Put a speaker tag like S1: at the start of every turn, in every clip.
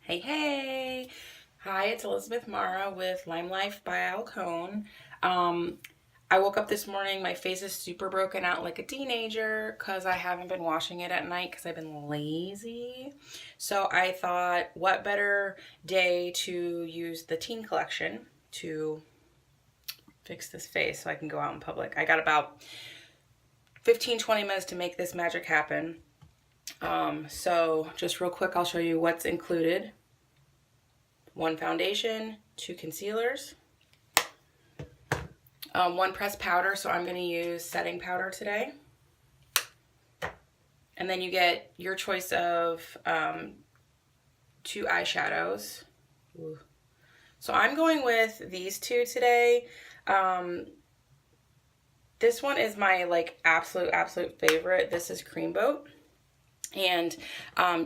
S1: Hey, hey. Hi, it's Elizabeth Mara with LimeLife by Alcone. Um, I woke up this morning, my face is super broken out like a teenager because I haven't been washing it at night because I've been lazy. So I thought, what better day to use the teen collection to fix this face so I can go out in public. I got about 15-20 minutes to make this magic happen. So just real quick, I'll show you what's included. One foundation, two concealers, one pressed powder, so I'm going to use setting powder today. And then you get your choice of two eyeshadows. Ooh. So I'm going with these two today. This one is my absolute favorite. This is Cream Boat. And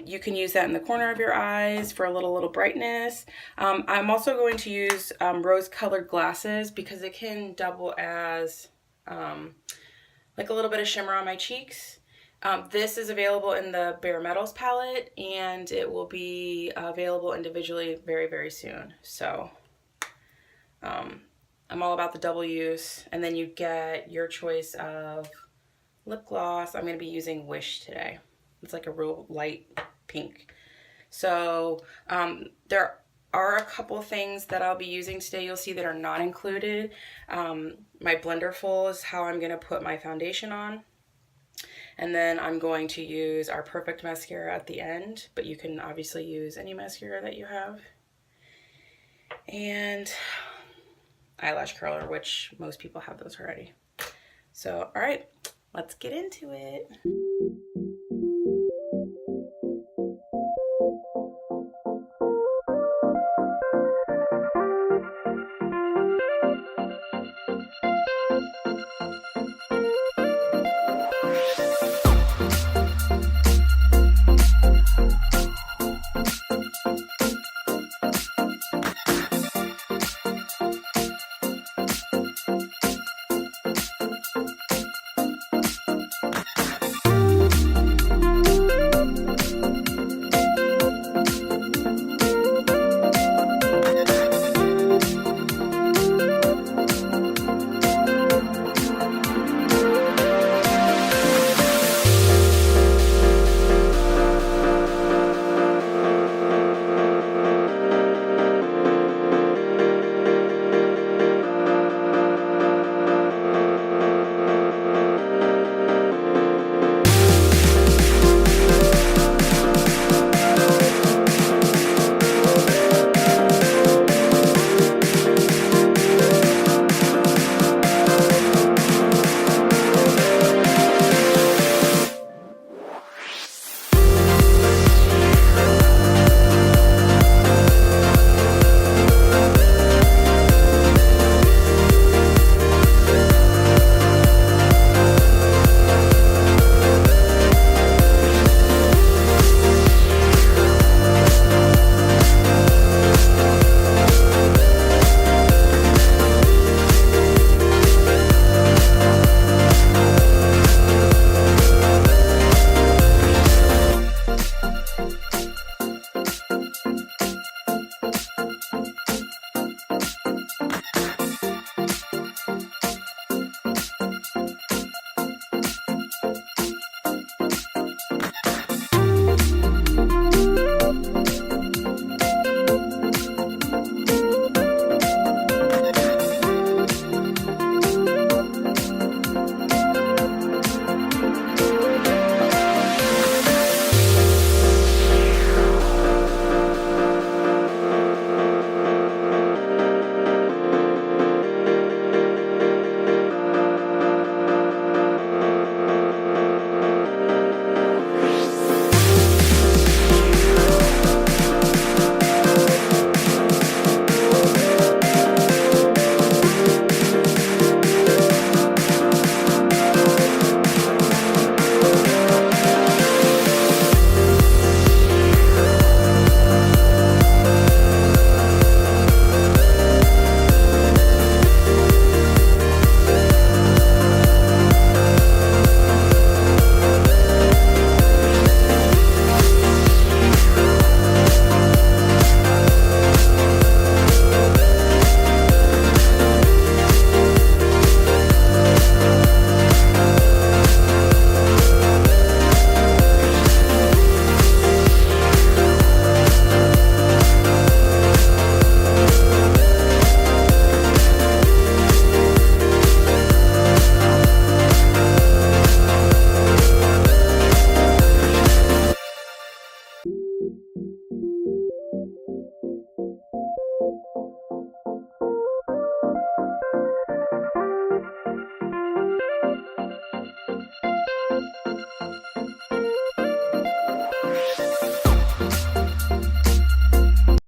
S1: you can use that in the corner of your eyes for a little brightness. I'm also going to use rose colored glasses because it can double as like a little bit of shimmer on my cheeks. This is available in the Bare Metals palette, and it will be available individually very soon. So I'm all about the double use. And then you get your choice of lip gloss. I'm going to be using Wish today. It's like a real light pink. So there are a couple things that I'll be using today you'll see that are not included. My blender full is how I'm going to put my foundation on. And then I'm going to use our Perfect mascara at the end, but you can obviously use any mascara that you have. And eyelash curler, which most people have those already. So, all right, let's get into it.